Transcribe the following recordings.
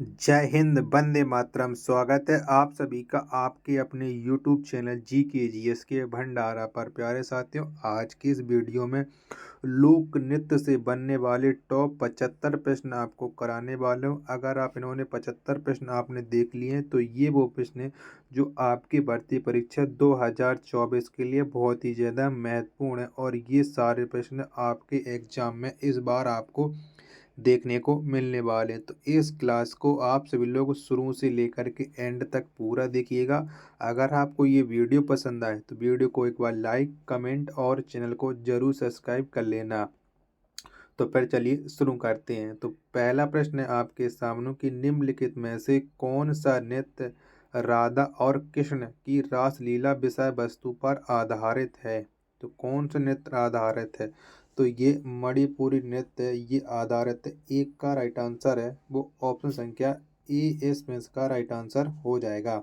जय हिंद, वंदे मातरम। स्वागत है आप सभी का आपके अपने YouTube चैनल GK के भंडारा पर। प्यारे साथियों, आज की इस वीडियो में लोक नृत्य से बनने वाले टॉप 75 प्रश्न आपको कराने वाले हूँ। अगर आप इन्होंने 75 प्रश्न आपने देख लिए हैं तो ये वो प्रश्न हैं जो आपकी भर्ती परीक्षा 2024 के लिए बहुत ही ज़्यादा महत्वपूर्ण है और ये सारे प्रश्न आपके एग्जाम में इस बार आपको देखने को मिलने वाले। तो इस क्लास को आप सभी लोग शुरू से लेकर के एंड तक पूरा देखिएगा। अगर आपको ये वीडियो पसंद आए तो वीडियो को एक बार लाइक, कमेंट और चैनल को जरूर सब्सक्राइब कर लेना। तो फिर चलिए शुरू करते हैं। तो पहला प्रश्न है आपके सामने कि निम्नलिखित में से कौन सा नृत्य राधा और कृष्ण की रासलीला विषय वस्तु पर आधारित है। तो कौन सा नृत्य आधारित है, तो ये मणिपुरी नृत्य ये आधारित है। एक का राइट आंसर है वो ऑप्शन संख्या ए, इसमें इसका राइट आंसर हो जाएगा।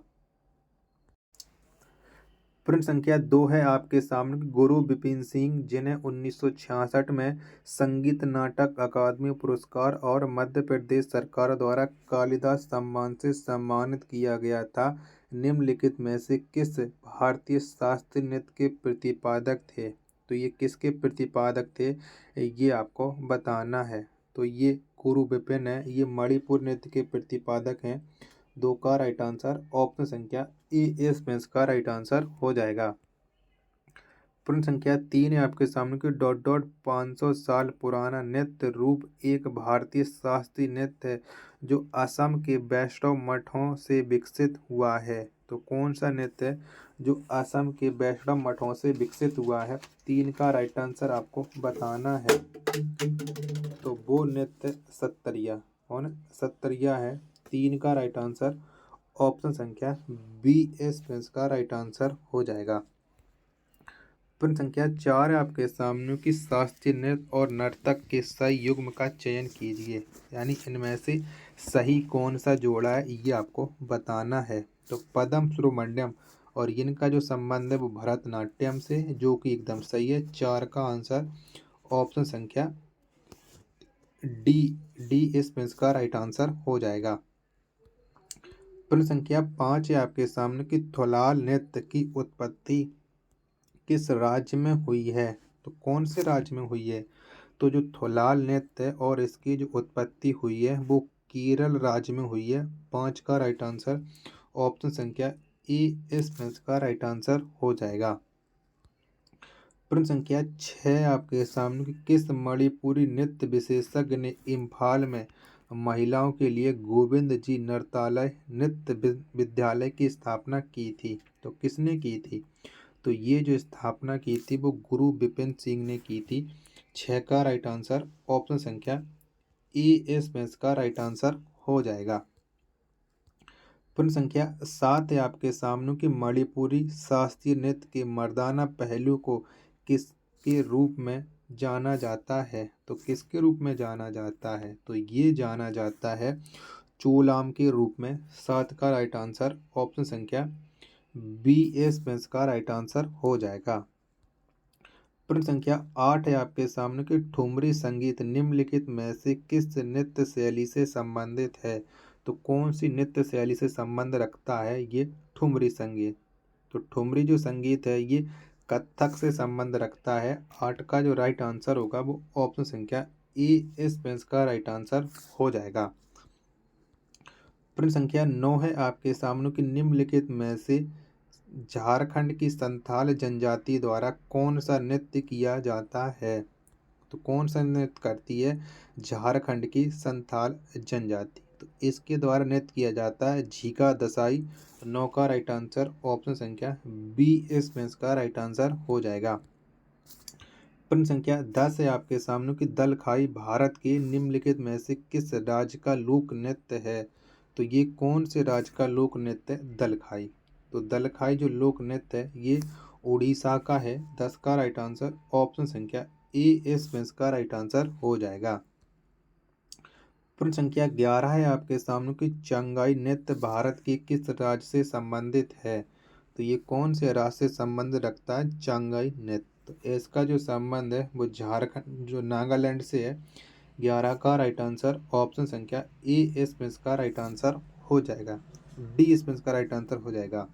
प्रश्न संख्या 2 है आपके सामने। गुरु बिपिन सिंह, जिन्हें 1966 में संगीत नाटक अकादमी पुरस्कार और मध्य प्रदेश सरकार द्वारा कालिदास सम्मान से सम्मानित किया गया था, निम्नलिखित में से किस भारतीय शास्त्रीय नृत्य के प्रतिपादक थे। तो ये किसके प्रतिपादक थे ये आपको बताना है। तो ये गुरु बिपिन है, ये मणिपुर नृत्य के प्रतिपादक हैं। 2 का राइट आंसर ऑप्शन संख्या ए, इसमें इसका राइट आंसर हो जाएगा। प्रश्न संख्या 3 है आपके सामने कि डॉट डॉट 500 साल पुराना नृत्य रूप एक भारतीय शास्त्रीय नृत्य है जो असम के वैष्णव मठों से विकसित हुआ है। तो कौन सा नृत्य है जो असम के वैष्णव मठों से विकसित हुआ है। 3 का राइट आंसर आपको बताना है। तो वो नृत्य सत्तरिया, कौन सत्तरिया है। 3 का राइट आंसर ऑप्शन संख्या बी, इसमें का राइट आंसर हो जाएगा। प्रश्न संख्या 4 है आपके सामने कि शास्त्रीय नृत्य और नर्तक के सही युग्म का चयन कीजिए, यानी इनमें से सही कौन सा जोड़ा है ये आपको बताना है। तो पदम सुब्रमण्यम और इनका जो संबंध है वो भरतनाट्यम से, जो कि एकदम सही है। 4 का आंसर ऑप्शन संख्या डी, इसमें इसका राइट आंसर हो जाएगा। प्रश्न संख्या 5 है आपके सामने कि थोलाल नृत्य की उत्पत्ति किस राज्य में हुई है। तो कौन से राज्य में हुई है। तो जो थोलाल नृत्य है और इसकी जो उत्पत्ति हुई है वो केरल राज्य में हुई है। 5 का राइट आंसर ऑप्शन संख्या ए, इसमें इसका राइट आंसर हो जाएगा। प्रश्न संख्या 6 आपके सामने कि किस मणिपुरी नृत्य विशेषज्ञ ने इम्फाल में महिलाओं के लिए गोविंद जी नृत्यालय नृत्य विद्यालय की स्थापना की थी। तो किसने की थी। तो ये जो स्थापना की थी वो गुरु बिपिन सिंह ने की थी। 6 का राइट आंसर ऑप्शन संख्या ए, इसमें इसका राइट आंसर हो जाएगा। प्रश्न संख्या 7 है आपके सामने कि मणिपुरी शास्त्रीय नृत्य के मर्दाना पहलू को किसके रूप में जाना जाता है। तो किसके रूप में जाना जाता है। तो ये जाना जाता है चोलाम के रूप में। 7 का राइट आंसर ऑप्शन संख्या बी, इसमें का राइट आंसर हो जाएगा। प्रश्न संख्या 8 है आपके सामने कि ठुमरी संगीत निम्नलिखित में से किस नृत्य शैली से संबंधित है। तो कौन सी नृत्य शैली से संबंध रखता है ये ठुमरी संगीत। तो ठुमरी जो संगीत है ये कथक से संबंध रखता है। 8 का जो राइट आंसर होगा वो ऑप्शन संख्या ए, इसमें का राइट आंसर हो जाएगा। प्रश्न संख्या 9 है आपके सामने कि निम्नलिखित में से झारखंड की संथाल जनजाति द्वारा कौन सा नृत्य किया जाता है। तो कौन सा नृत्य करती है झारखंड की संथाल जनजाति। तो इसके द्वारा नृत्य किया जाता है झीका दसाई। 9 का राइट आंसर ऑप्शन संख्या बी, इसमें का राइट आंसर हो जाएगा। प्रश्न संख्या 10 है आपके सामने कि दलखाई भारत के निम्नलिखित में से किस राज्य का लोक नृत्य है। तो ये कौन से राज्य का लोक नृत्य है दलखाई। तो दलखाई जो लोक नृत्य है ये उड़ीसा का है। 10 का राइट आंसर ऑप्शन संख्या ए, इसमें का राइट आंसर हो जाएगा। प्रश्न संख्या 11 है आपके सामने कि चंगाई नृत्य भारत के किस राज्य से संबंधित है। तो ये कौन से राज्य से संबंध रखता है चंगाई नृत्य। तो इसका जो संबंध है वो झारखंड जो नागालैंड से है। 11 का राइट आंसर ऑप्शन संख्या ए इसमें इसका राइट आंसर हो जाएगा। डी इसमें इसका राइट आंसर हो जाएगा।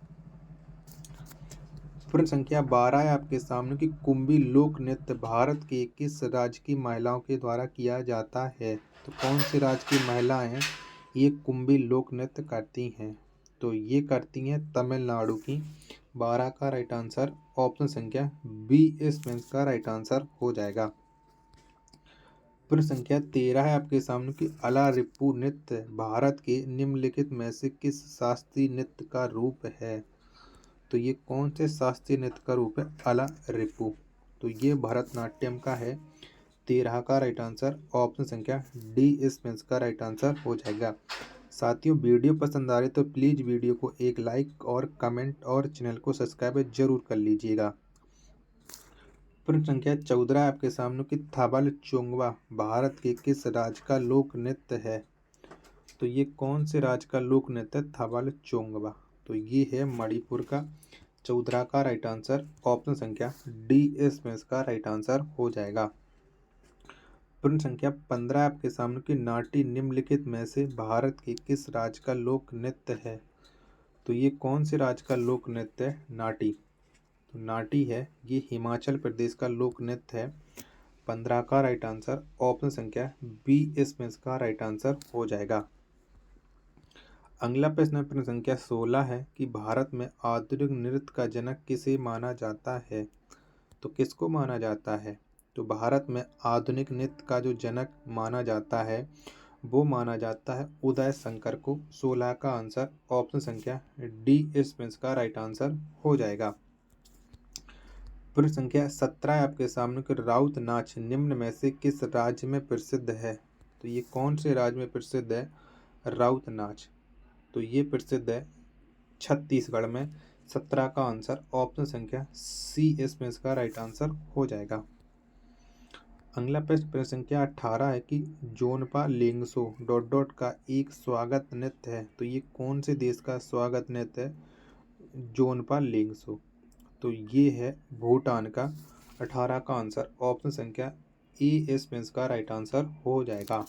प्रश्न संख्या 12 है आपके सामने कि कुंभी लोक नृत्य भारत के किस राज्य की महिलाओं के द्वारा किया जाता है। तो कौन से राज्य की महिलाएं हैं ये कुंभी लोक नृत्य करती हैं। तो ये करती हैं तमिलनाडु की। 12 का राइट आंसर ऑप्शन संख्या बी इसमें इसका राइट आंसर हो जाएगा। प्रश्न संख्या 13 है आपके सामने कि अलारिप्पू नृत्य भारत के निम्नलिखित में से किस शास्त्रीय नृत्य का रूप है। तो ये कौन से शास्त्रीय नृत्य का रूप है अलारिप्पू। तो ये भरतनाट्यम का है। 13 का राइट आंसर ऑप्शन संख्या डी इसमें इसका राइट आंसर हो जाएगा। साथियों वीडियो पसंद आ रही तो प्लीज़ वीडियो को एक लाइक और कमेंट और चैनल को सब्सक्राइब जरूर कर लीजिएगा। प्रश्न संख्या 14 आपके सामने कि थाबल चोंगवा भारत के किस राज्य का लोक नृत्य है। तो ये कौन से राज्य का लोक नृत्य है थाबल चोंगवा। तो ये है मणिपुर का। 14 का राइट आंसर ऑप्शन संख्या डी इसमें इसका राइट आंसर हो जाएगा। प्रश्न संख्या 15 आपके सामने कि नाटी निम्नलिखित में से भारत के किस राज्य का लोक नृत्य है। तो ये कौन से राज्य का लोक नृत्य है नाटी। तो नाटी है ये हिमाचल प्रदेश का लोक नृत्य है। 15 का राइट आंसर ऑप्शन संख्या बी इसमें इसका राइट आंसर हो जाएगा। अगला प्रश्न प्रश्न संख्या 16 है कि भारत में आधुनिक नृत्य का जनक किसे माना जाता है। तो किसको माना जाता है। तो भारत में आधुनिक नृत्य का जो जनक माना जाता है वो माना जाता है उदय शंकर को। 16 का आंसर ऑप्शन संख्या डी इसमें इसका राइट आंसर हो जाएगा। प्रश्न संख्या 17 आपके सामने कि राउत नाच निम्न में से किस राज्य में प्रसिद्ध है। तो ये कौन से राज्य में प्रसिद्ध है राउत नाच। तो ये प्रसिद्ध है छत्तीसगढ़ में। 17 का आंसर ऑप्शन संख्या सी इसमें इसका राइट आंसर हो जाएगा। अगला प्रश्न प्रश्न संख्या 18 है कि जोनपा लेंगसो डॉट डॉट का एक स्वागत नृत्य है। तो ये कौन से देश का स्वागत नृत्य है जोनपा लेंगसो। तो ये है भूटान का। 18 का आंसर ऑप्शन संख्या ए इसमें इसका राइट आंसर हो जाएगा।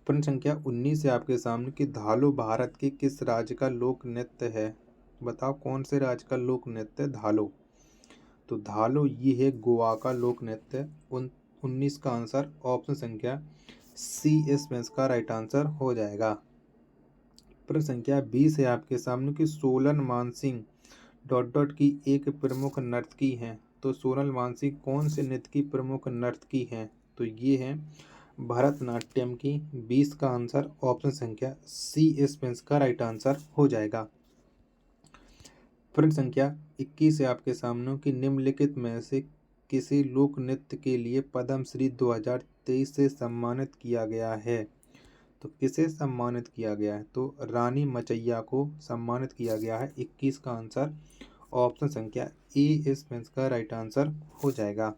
प्रश्न संख्या 19 है आपके सामने कि धालो भारत के किस राज्य का लोक नृत्य है। बताओ कौन से राज्य का लोक नृत्य है धालो। तो धालो ये है गोवा का लोक नृत्य। 19 का आंसर ऑप्शन संख्या सी इसमें इसका राइट आंसर हो जाएगा। प्रश्न संख्या 20 है आपके सामने कि सोलन मानसिंह डॉट डॉट की एक प्रमुख नर्तकी हैं। तो सोनल मानसिंह कौन से नृत्य की प्रमुख नर्तकी हैं। तो ये हैं भरतनाट्यम की। 20 का आंसर ऑप्शन संख्या सी इसमें इसका राइट आंसर हो जाएगा। प्रश्न संख्या 21 है आपके सामने कि निम्नलिखित में से किसी लोक नृत्य के लिए पद्मश्री 2023 से सम्मानित किया गया है। तो किसे सम्मानित किया गया है। तो रानी मचैया को सम्मानित किया गया है। 21 का आंसर ऑप्शन संख्या ए इसमें इसका राइट आंसर हो जाएगा।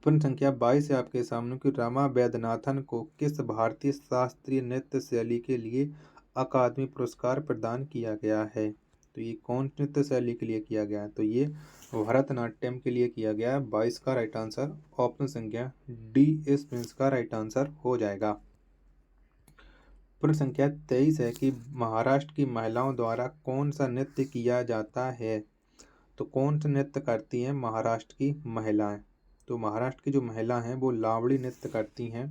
प्रश्न संख्या 22 है आपके सामने कि रमा वैद्यनाथन को किस भारतीय शास्त्रीय नृत्य शैली के लिए अकादमी पुरस्कार प्रदान किया गया है। तो ये कौन नृत्य शैली के लिए किया गया है। तो ये भरतनाट्यम के लिए किया गया है। 22 का राइट आंसर ऑप्शन संख्या डी इसमें इसका राइट आंसर हो जाएगा। प्रश्न संख्या 23 है कि महाराष्ट्र की महिलाओं द्वारा कौन सा नृत्य किया जाता है। तो कौन सा नृत्य करती हैं महाराष्ट्र की महिलाएं। तो महाराष्ट्र की जो महिला हैं वो लावड़ी नृत्य करती हैं।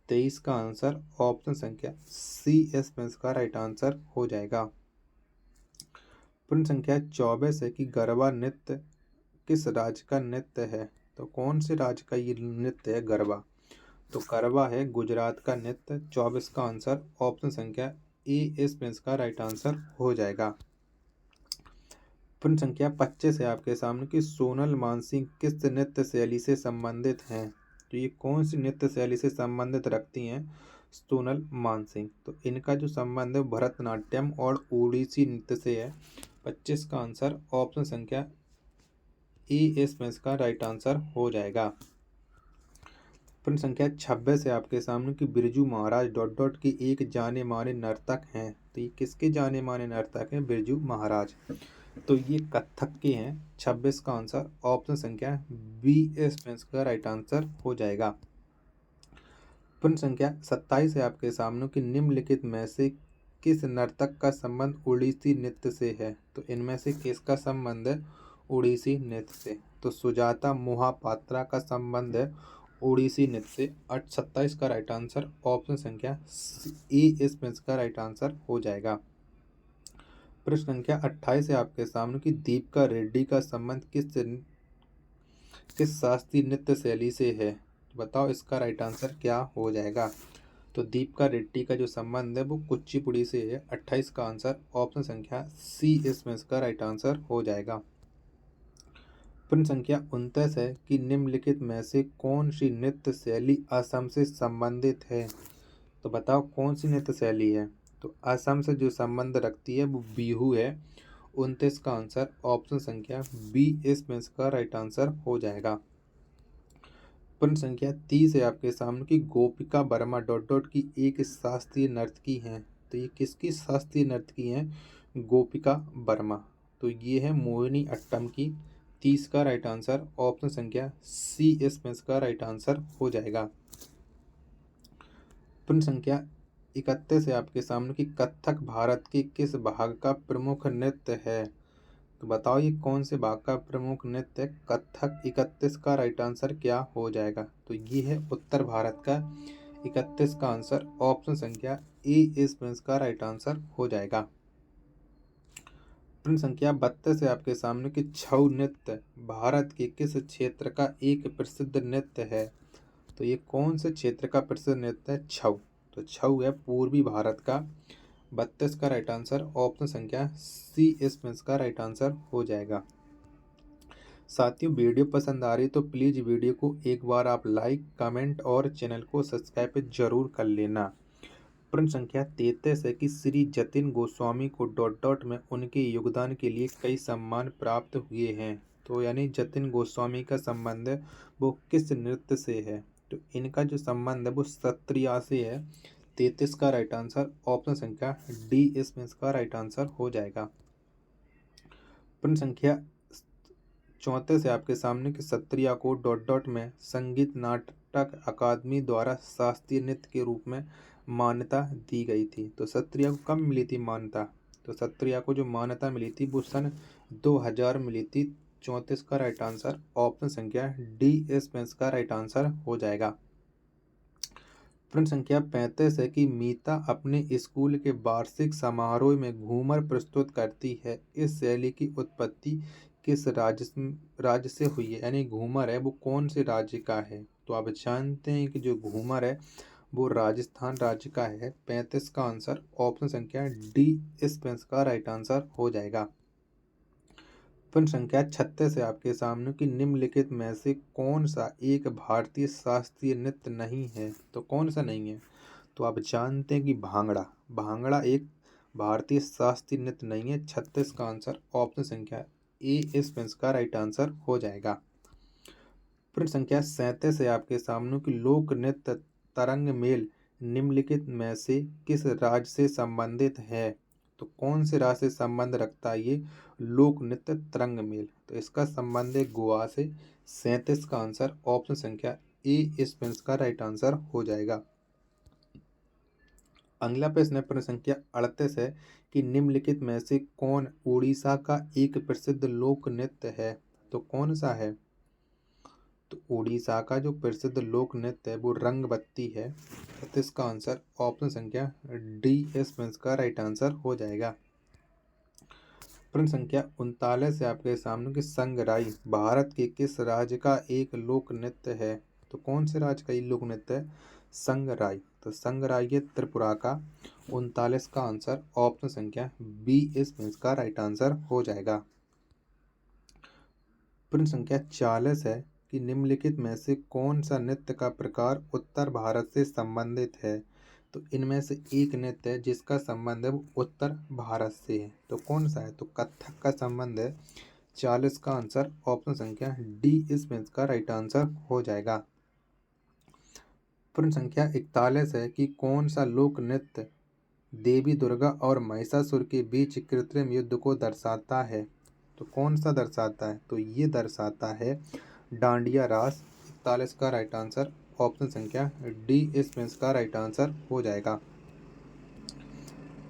23 का आंसर ऑप्शन संख्या सी इसमें इसका राइट आंसर हो जाएगा। प्रश्न संख्या 24 है कि गरबा नृत्य किस राज्य का नृत्य है। तो कौन से राज्य का ये नृत्य है गरबा। तो गरबा है गुजरात का नृत्य। 24 का आंसर ऑप्शन संख्या ए इसमें इसका राइट आंसर हो जाएगा। प्रश्न संख्या 25 है आपके सामने कि सोनल मानसिंह किस नृत्य शैली से संबंधित हैं। तो ये कौन सी नृत्य शैली से संबंधित रखती हैं सोनल मानसिंह। तो इनका जो संबंध है भरतनाट्यम और ओडिसी नृत्य से है। 25 का आंसर ऑप्शन संख्या ए इसमें इसका राइट आंसर हो जाएगा। प्रश्न संख्या 26 है आपके सामने कि बिरजू महाराज डॉट डॉट की एक जाने माने नर्तक हैं। तो ये किसके जाने माने नर्तक हैं बिरजू महाराज। तो ये कथक के हैं। 26 का आंसर ऑप्शन संख्या बी इसमें इसका राइट आंसर हो जाएगा। प्रश्न संख्या 27 है आपके सामने कि निम्नलिखित में से किस नर्तक का संबंध उड़ीसी नृत्य से है। तो इनमें से किसका संबंध है उड़ीसी नृत्य से। तो सुजाता मोहापात्रा का संबंध है उड़ीसी नृत्य से। 27 का राइट आंसर ऑप्शन संख्या ए इसमें इसका राइट आंसर हो जाएगा। प्रश्न संख्या 28 है आपके सामने कि दीपिका रेड्डी का संबंध किस शास्त्रीय नृत्य शैली से है। बताओ इसका राइट आंसर क्या हो जाएगा। तो दीपिका रेड्डी का जो संबंध है वो कुचिपुड़ी से है। 28 का आंसर ऑप्शन संख्या सी इसमें इसका राइट आंसर हो जाएगा। प्रश्न संख्या 29 है कि निम्नलिखित में से कौन सी नृत्य शैली असम से संबंधित है। तो बताओ कौन सी नृत्य शैली है। तो असम से जो संबंध रखती है वो बिहू है। 29 का आंसर ऑप्शन संख्या बी इसमें इसका राइट आंसर हो जाएगा। प्रश्न संख्या 30 है आपके सामने कि गोपिका वर्मा डॉट डॉट की एक शास्त्रीय नर्तकी हैं। तो ये किसकी शास्त्रीय नर्तकी हैं गोपिका वर्मा। तो ये है मोहिनी अट्टम की। 30 का राइट आंसर ऑप्शन संख्या सी इसमें इसका राइट आंसर हो जाएगा। प्रश्न संख्या 31 है आपके सामने कि कथक भारत के किस भाग का प्रमुख नृत्य है। तो बताओ ये कौन से भाग का प्रमुख नृत्य है कथक। 31 का राइट आंसर क्या हो जाएगा। तो ये है उत्तर भारत का। 31 का आंसर ऑप्शन संख्या ए इसमें इसका राइट आंसर हो जाएगा। प्रश्न संख्या 32 है आपके सामने कि छऊ नृत्य भारत के किस क्षेत्र का एक प्रसिद्ध नृत्य है। तो ये कौन से क्षेत्र का प्रसिद्ध नृत्य है छऊ। तो छऊ है पूर्वी भारत का। 32 का राइट आंसर ऑप्शन संख्या सी इसमें इसका राइट आंसर हो जाएगा। साथियों वीडियो पसंद आ रही तो प्लीज़ वीडियो को एक बार आप लाइक कमेंट और चैनल को सब्सक्राइब जरूर कर लेना। प्रश्न संख्या 33 है कि Shri Jatin Goswami co dot dot में उनके योगदान के लिए कई सम्मान प्राप्त हुए हैं। तो यानी जतिन गोस्वामी का संबंध है वो किस नृत्य से है। तो इनका जो संबंध है वो सत्रिया से है। 33 का राइट आंसर ऑप्शन संख्या डी इसमें इसका राइट आंसर हो जाएगा। प्रश्न संख्या 34 है आपके सामने कि सत्रिया को डॉट डॉट में संगीत नाटक अकादमी द्वारा शास्त्रीय नृत्य के रूप में मान्यता दी गई थी। तो सत्रिया को कब मिली थी मान्यता। तो सत्रिया को जो मान्यता मिली थी वो सन 2000 मिली थी। 34 का राइट आंसर ऑप्शन संख्या डी इसमें इसका राइट आंसर हो जाएगा। प्रश्न संख्या 35 है कि मीता अपने स्कूल के वार्षिक समारोह में घूमर प्रस्तुत करती है। इस शैली की उत्पत्ति किस राज्य से हुई है। यानी घूमर है वो कौन से राज्य का है। तो आप जानते हैं कि जो घूमर है वो राजस्थान राज्य का है। 35 का आंसर ऑप्शन संख्या डी इसमें का राइट आंसर हो जाएगा। प्रश्न संख्या 36 है आपके सामने कि निम्नलिखित में से कौन सा एक भारतीय शास्त्रीय नृत्य नहीं है। तो कौन सा नहीं है। तो आप जानते हैं कि भांगड़ा भांगड़ा एक भारतीय शास्त्रीय नृत्य नहीं है। 36 का आंसर ऑप्शन संख्या ए इसमें का राइट आंसर हो जाएगा। प्रश्न संख्या 37 है आपके सामने कि लोक नृत्य तरंग मेल निम्नलिखित में से किस राज्य से संबंधित है। तो कौन से राज्य से संबंध रखता है ये लोक नृत्य तरंग मेल। तो इसका संबंध है गोवा से। 37 का आंसर ऑप्शन संख्या ए इसमें का राइट आंसर हो जाएगा। अगला प्रश्न है प्रश्न संख्या 38 है कि निम्नलिखित में से कौन उड़ीसा का एक प्रसिद्ध लोक नृत्य है। तो कौन सा है। तो उड़ीसा का जो प्रसिद्ध लोक नृत्य है वो रंगबत्ती है। तो इसका आंसर ऑप्शन संख्या डी इसमें का राइट आंसर हो जाएगा। प्रश्न संख्या 39 है आपके सामने कि संगराई भारत के किस राज्य का एक लोक नृत्य है। तो कौन से राज्य का ये लोक नृत्य है संगराई। तो संगराई है त्रिपुरा का। 39 का आंसर ऑप्शन संख्या बी इसमें का राइट आंसर हो जाएगा। प्रश्न संख्या 40 है कि निम्नलिखित में से कौन सा नृत्य का प्रकार उत्तर भारत से संबंधित है। तो इनमें से एक नृत्य है जिसका संबंध है वो उत्तर भारत से है। तो कौन सा है। तो कथक का संबंध है। 40 का आंसर ऑप्शन संख्या डी इसमें का राइट आंसर हो जाएगा। प्रश्न संख्या 41 है कि कौन सा लोक नृत्य देवी दुर्गा और महिषासुर के बीच कृत्रिम युद्ध को दर्शाता है। तो कौन सा दर्शाता है? तो ये दर्शाता है डांडिया रास। 41 का राइट आंसर ऑप्शन संख्या डी इसमें इसका राइट आंसर हो जाएगा।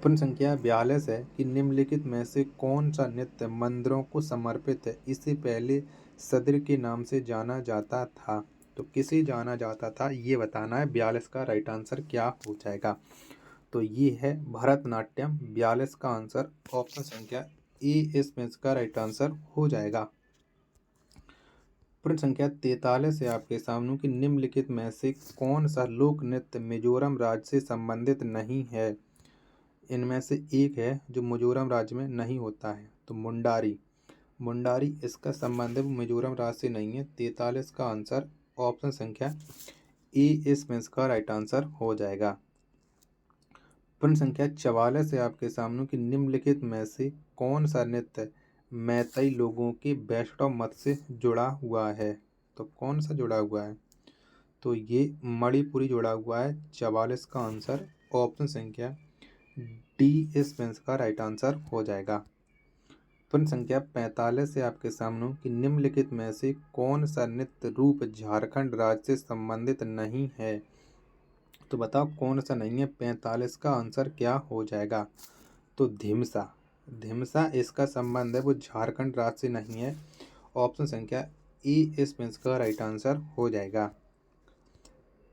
प्रश्न संख्या 42 है कि निम्नलिखित में से कौन सा नृत्य मंदिरों को समर्पित है, इसे पहले सदर के नाम से जाना जाता था? तो किसे जाना जाता था ये बताना है। 42 का राइट आंसर क्या हो जाएगा? तो ये है भरतनाट्यम। 42 का आंसर ऑप्शन संख्या ए इसमें इसका राइट आंसर हो जाएगा। प्रश्न संख्या 43 है आपके सामने कि निम्नलिखित में से कौन सा लोक नृत्य मिजोरम राज्य से संबंधित नहीं है? इनमें से एक है जो मिजोरम राज्य में नहीं होता है, तो मुंडारी। मुंडारी इसका संबंध है वो मिजोरम राज्य से नहीं है। 43 का आंसर ऑप्शन संख्या ए इसमें इसका राइट आंसर हो जाएगा। प्रश्न संख्या 44 है आपके सामने कि निम्नलिखित में से कौन सा नृत्य मैतेई लोगों के वैष्णव मत से जुड़ा हुआ है? तो कौन सा जुड़ा हुआ है? तो ये मणिपुरी जुड़ा हुआ है। 44 का आंसर ऑप्शन संख्या डी इसमें का राइट आंसर हो जाएगा। प्रश्न संख्या 45 से आपके सामने कि निम्नलिखित में से कौन सा नृत्य रूप झारखंड राज्य से संबंधित नहीं है? तो बताओ कौन सा नहीं है। 45 का आंसर क्या हो जाएगा? तो धिमसा। धिमसा इसका संबंध है वो झारखंड राज्य से नहीं है। ऑप्शन संख्या ए इसमें का राइट आंसर हो जाएगा।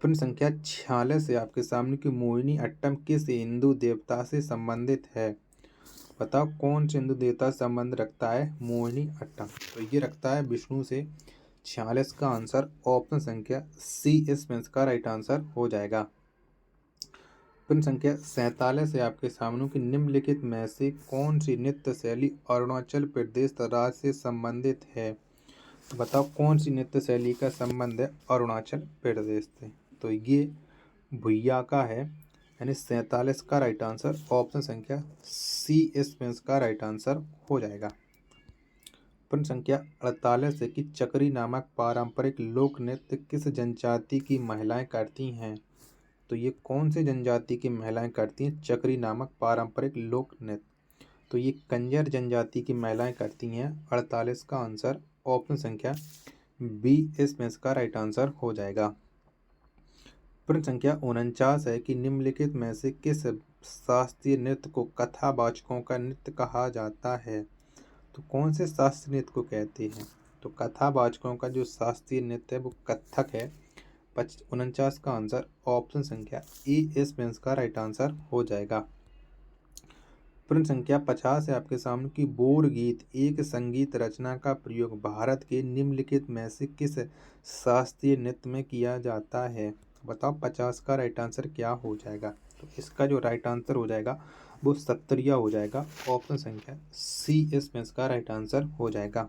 प्रश्न संख्या 46 से आपके सामने कि मोहिनी अट्टम किस हिंदू देवता से संबंधित है? बताओ कौन से हिंदू देवता से संबंध रखता है मोहिनी अट्टम? तो ये रखता है विष्णु से। 46 का आंसर ऑप्शन संख्या सी इसमें का राइट आंसर हो जाएगा। प्रश्न संख्या 47 से आपके सामने कि निम्नलिखित में से कौन सी नृत्य शैली अरुणाचल प्रदेश राज्य से संबंधित है? तो बताओ कौन सी नृत्य शैली का संबंध है अरुणाचल प्रदेश से? तो ये भुइया का है, यानी 47 का राइट आंसर ऑप्शन संख्या सी इसमें का राइट आंसर हो जाएगा। प्रश्न संख्या 48 है कि चकरी नामक पारंपरिक लोक नृत्य किस जनजाति की महिलाएं करती हैं? तो ये कौन से जनजाति की महिलाएं करती हैं चकरी नामक पारंपरिक लोक नृत्य? तो ये कंजर जनजाति की महिलाएं करती हैं। 48 का आंसर ऑप्शन संख्या बी इसमें का राइट आंसर हो जाएगा। प्रश्न संख्या 49 है कि निम्नलिखित में से किस शास्त्रीय नृत्य को कथावाचकों का नृत्य कहा जाता है? तो कौन से शास्त्रीय नृत्य को कहते हैं? तो कथावाचकों का जो शास्त्रीय नृत्य है वो कथक है। 49 का आंसर ऑप्शन संख्या ए इसमें का राइट आंसर हो जाएगा। प्रश्न संख्या 50 है आपके सामने कि बोर गीत एक संगीत रचना का प्रयोग भारत के निम्नलिखित में से किस शास्त्रीय नृत्य में किया जाता है? बताओ 50 का राइट आंसर क्या हो जाएगा? तो इसका जो राइट आंसर हो जाएगा वो सत्तरिया हो जाएगा। ऑप्शन संख्या सी इसमें का राइट आंसर हो जाएगा।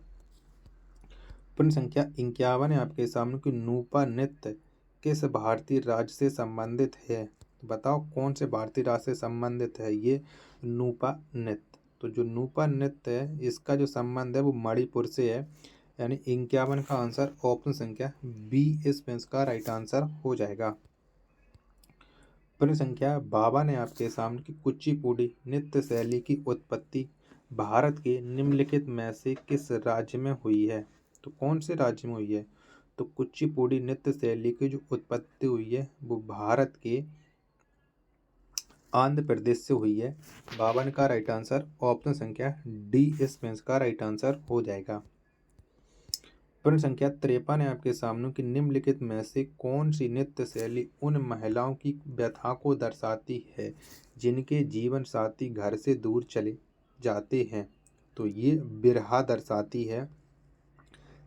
प्रश्न संख्या 51 है आपके सामने कि नूपा नृत्य किस भारतीय राज्य से संबंधित है? बताओ कौन से भारतीय राज्य से संबंधित है ये नूपा नृत्य? तो जो नूपा नृत्य है इसका जो संबंध है वो मणिपुर से है, यानी 51 का आंसर ऑप्शन संख्या बी इसमें का राइट आंसर हो जाएगा। प्रश्न संख्या 52 है आपके सामने कि कुचिपुड़ी नृत्य शैली की उत्पत्ति भारत के निम्नलिखित में से किस राज्य में हुई है? तो कौन से राज्य में हुई है? तो कुचिपुड़ी नृत्य शैली की जो उत्पत्ति हुई है वो भारत के आंध्र प्रदेश से हुई है। 52 का राइट आंसर ऑप्शन संख्या डी इसमें का राइट आंसर हो जाएगा। प्रश्न संख्या 53 है आपके सामने कि निम्नलिखित में से कौन सी नृत्य शैली उन महिलाओं की व्यथा को दर्शाती है जिनके जीवन साथी घर से दूर चले जाते हैं? तो ये बिरहा दर्शाती है।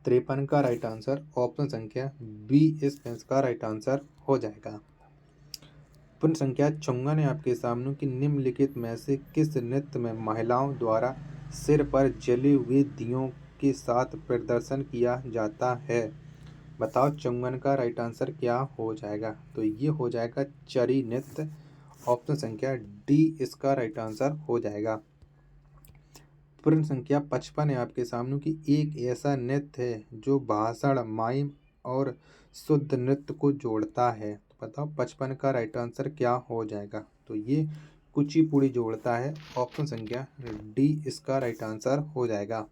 53 का राइट आंसर ऑप्शन संख्या बी इसमें का राइट आंसर हो जाएगा। प्रश्न संख्या 54 है आपके सामने कि निम्नलिखित में से किस नृत्य में महिलाओं द्वारा सिर पर जले हुए दियों के साथ प्रदर्शन किया जाता है? बताओ 54 का राइट आंसर क्या हो जाएगा? तो ये हो जाएगा चरी नृत्य। ऑप्शन संख्या डी इसका राइट आंसर हो जाएगा। प्रश्न संख्या 55 है आपके सामने कि एक ऐसा नृत्य है जो भाषण माइम और शुद्ध नृत्य को जोड़ता है। तो बताओ 55 का राइट आंसर क्या हो जाएगा? तो ये कुचिपुड़ी जोड़ता है। ऑप्शन संख्या डी इसका राइट आंसर हो जाएगा।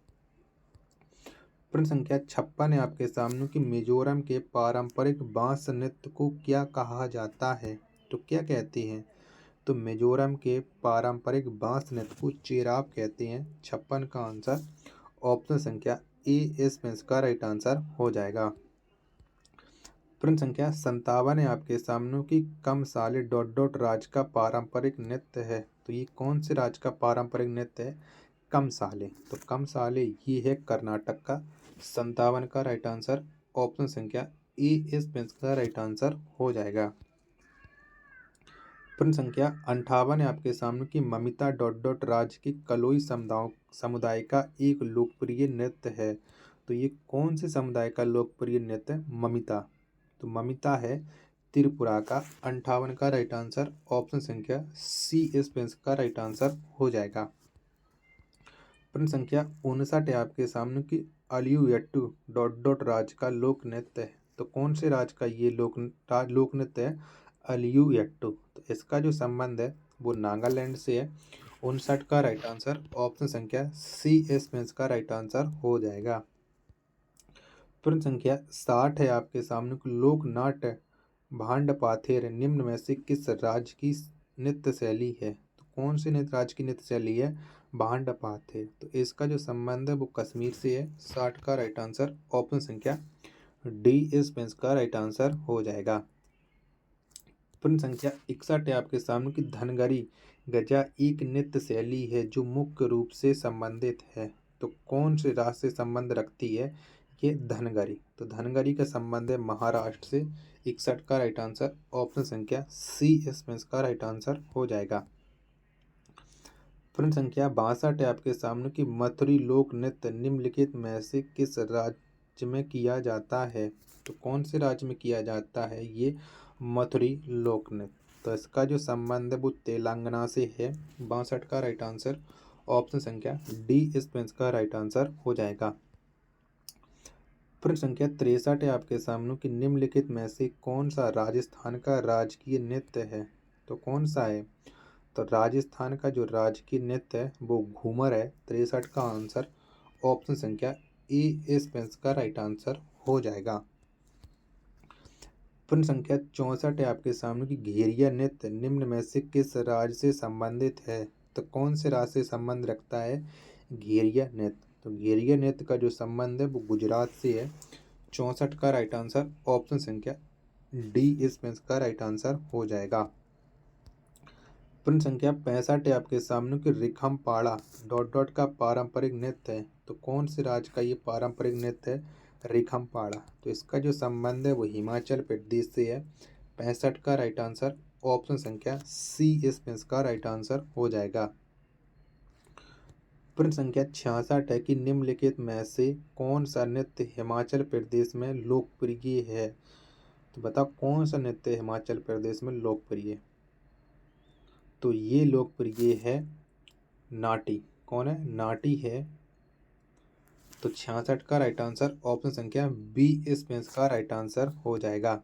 प्रश्न संख्या 56 है आपके सामने कि मिजोरम के पारंपरिक बांस नृत्य को क्या कहा जाता है। तो क्या कहते हैं? तो मिजोरम के पारंपरिक बांस नृत्य को चेराप कहते हैं। 56 का आंसर ऑप्शन संख्या ए इसमें इसका राइट आंसर हो जाएगा। प्रश्न संख्या 57 है आपके सामने कि कमसाले डॉट डॉट राज्य का पारंपरिक नृत्य है। तो ये कौन से राज्य का पारंपरिक नृत्य है? कमसाले। तो कमसाले ये है कर्नाटक का। 57 का राइट आंसर ऑप्शन संख्या ए इसमें इसका राइट आंसर हो जाएगा। प्रश्न संख्या 58 है आपके सामने कि ममिता डॉट डॉट राज्य की कलोई समुदाय का एक लोकप्रिय नृत्य है। तो ये कौन से समुदाय का लोकप्रिय नृत्य है? ममिता। तो ममिता है त्रिपुरा का। 58 का राइट आंसर ऑप्शन संख्या सी इसमें का राइट आंसर हो जाएगा। प्रश्न संख्या 59 है आपके सामने कि अलियुयट्टू डॉट डॉट राज्य का लोक नृत्य है। तो कौन से राज्य का ये लोक नृत्य है? अलियुयट्टू। तो इसका जो संबंध है वो नागालैंड से है। 59 का राइट आंसर ऑप्शन संख्या सी इसमें का राइट आंसर हो जाएगा। प्रश्न संख्या 60 है आपके सामने कि लोक नाट्य भांड पाथेर निम्न में से किस राज्य की नृत्य शैली है? तो कौन से राज्य की नृत्य शैली है? भांड पाथेर। तो इसका जो संबंध है वो कश्मीर से है। 60 का राइट आंसर ऑप्शन संख्या डी इसमें का राइट आंसर हो जाएगा। प्रश्न संख्या 61 है आपके सामने कि धनगरी गजा एक नृत्य शैली है जो मुख्य रूप से संबंधित है। तो कौन से राज्य से संबंध रखती है ये धनगरी? तो धनगरी का संबंध है महाराष्ट्र से। 61 का राइट आंसर ऑप्शन संख्या सी इसमें का राइट आंसर हो जाएगा। प्रश्न संख्या 62 है आपके सामने कि मथुरी लोक नृत्य निम्नलिखित में से किस राज्य में किया जाता है? तो कौन से राज्य में किया जाता है ये मथुरी लोक नृत्य? तो इसका जो संबंध है वो तेलंगाना से है। 62 का राइट आंसर ऑप्शन संख्या डी इसमें का राइट आंसर हो जाएगा। प्रश्न संख्या 63 है आपके सामने कि निम्नलिखित में से कौन सा राजस्थान का राजकीय नृत्य है? तो कौन सा है? तो राजस्थान का जो राजकीय नृत्य है वो घूमर है। 63 का आंसर ऑप्शन संख्या ए इसमें का राइट आंसर हो जाएगा। प्रश्न संख्या 64 है आपके सामने कि घेरिया नृत्य निम्न में से किस राज्य से संबंधित है? तो कौन से राज्य से संबंध रखता है घेरिया नृत्य? तो घेरिया नृत्य का जो संबंध है वो गुजरात से है। 64 का राइट आंसर ऑप्शन संख्या डी इसमें का राइट आंसर हो जाएगा। प्रश्न संख्या 65 है आपके सामने कि रिखमपाड़ा डॉट डॉट का पारंपरिक नृत्य है। तो कौन से राज्य का ये पारंपरिक नृत्य है? रिखमपाड़ा। तो इसका जो संबंध है वो हिमाचल प्रदेश से है। 65 का राइट आंसर ऑप्शन संख्या सी इसमें का राइट आंसर हो जाएगा। प्रश्न संख्या 66 है कि निम्नलिखित में से कौन सा नृत्य हिमाचल प्रदेश में लोकप्रिय है? तो बताओ कौन सा नृत्य हिमाचल प्रदेश में लोकप्रिय है? तो ये लोकप्रिय है नाटी। कौन है? नाटी है। तो 66 का राइट आंसर ऑप्शन संख्या बी इसमें का राइट आंसर हो जाएगा।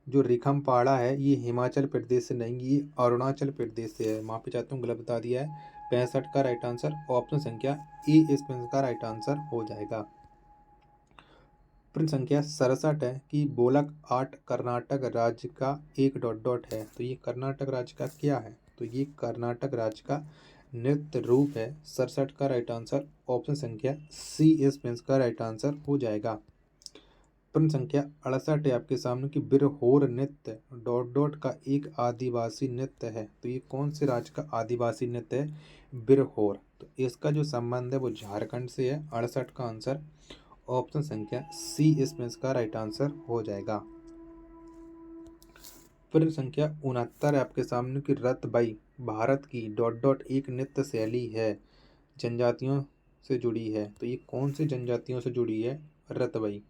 जो रिखमपाड़ा है ये हिमाचल प्रदेश से नहीं, ये अरुणाचल प्रदेश से है। माफी चाहता हूँ, गलत बता दिया है। 65 का राइट आंसर ऑप्शन संख्या ए इसमें का राइट आंसर हो जाएगा। प्रश्न संख्या 67 है कि बोलक आर्ट कर्नाटक राज्य का एक डॉट डॉट है। तो ये कर्नाटक राज्य का क्या है? तो ये कर्नाटक राज्य का नृत्य रूप है। 67 का राइट आंसर ऑप्शन संख्या सी इसमें का राइट आंसर हो जाएगा। प्रश्न संख्या 68 है आपके सामने कि बिरहोर नृत्य डॉट डॉट का एक आदिवासी नृत्य है। तो ये कौन से राज्य का आदिवासी नृत्य है? बिरहोर। तो इसका जो संबंध है वो झारखंड से है। 68 का आंसर ऑप्शन संख्या सी इसमें का राइट आंसर हो जाएगा। प्रश्न संख्या 69 है आपके सामने कि रतबई भारत की डॉट डॉट एक नृत्य शैली है, जनजातियों से जुड़ी है। तो ये कौन सी जनजातियों से जुड़ी है? रतबई।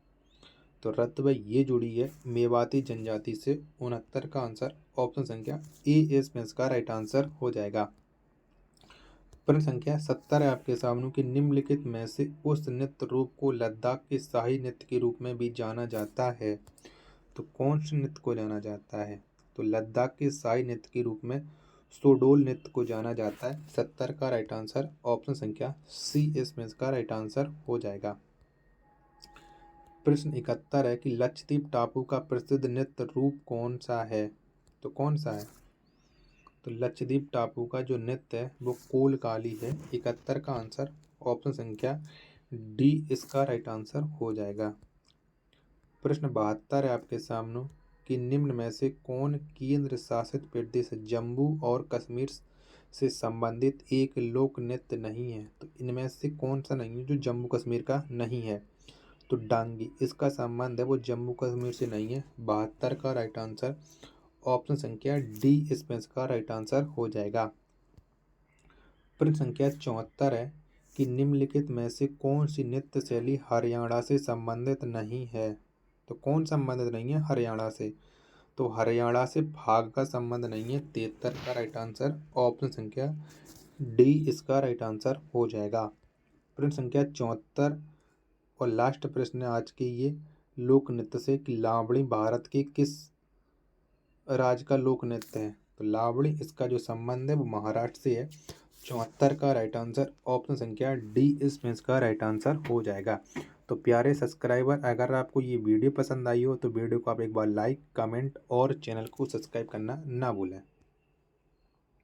तो रतबई ये जुड़ी है मेवाती जनजाति से। 69 का आंसर ऑप्शन संख्या ए इसमें का राइट आंसर हो जाएगा। प्रश्न संख्या 70 है आपके सामने कि निम्नलिखित में से उस नृत्य रूप को लद्दाख के शाही नृत्य के रूप में भी जाना जाता है। तो कौन से नृत्य को जाना जाता है? तो लद्दाख के शाही नृत्य के रूप में सोडोल नृत्य को जाना जाता है। 70 का राइट आंसर ऑप्शन संख्या सी इसमें का राइट आंसर हो जाएगा। प्रश्न 71 है कि लक्षद्वीप टापू का प्रसिद्ध नृत्य रूप कौन सा है? तो कौन सा है? तो लक्षद्वीप टापू का जो नृत्य है वो कोलकाली है। 71 का आंसर ऑप्शन संख्या डी इसका राइट आंसर हो जाएगा। प्रश्न 72 है आपके सामने कि निम्न में से कौन केंद्र शासित प्रदेश जम्मू और कश्मीर से संबंधित एक लोक नृत्य नहीं है? तो इनमें से कौन सा नहीं है जो जम्मू कश्मीर का नहीं है? तो डांगी, इसका संबंध है वो जम्मू कश्मीर से नहीं है। 72 का राइट आंसर ऑप्शन संख्या डी इसमें इसका राइट आंसर हो जाएगा। प्रश्न संख्या 74 है कि निम्नलिखित में से कौन सी नृत्य शैली हरियाणा से संबंधित नहीं है? तो कौन संबंधित नहीं है हरियाणा से? तो हरियाणा से फाग का संबंध नहीं है। 73 का राइट आंसर ऑप्शन संख्या डी इसका राइट आंसर हो जाएगा। प्रश्न संख्या 74 और लास्ट प्रश्न आज के ये लोक नृत्य से कि लावणी भारत के किस राज्य का लोक नृत्य है? तो लावणी इसका जो संबंध है वो महाराष्ट्र से है। 74 का राइट आंसर ऑप्शन संख्या डी इसमें इसका राइट आंसर हो जाएगा। तो प्यारे सब्सक्राइबर, अगर आपको ये वीडियो पसंद आई हो तो वीडियो को आप एक बार लाइक, कमेंट और चैनल को सब्सक्राइब करना ना भूलें।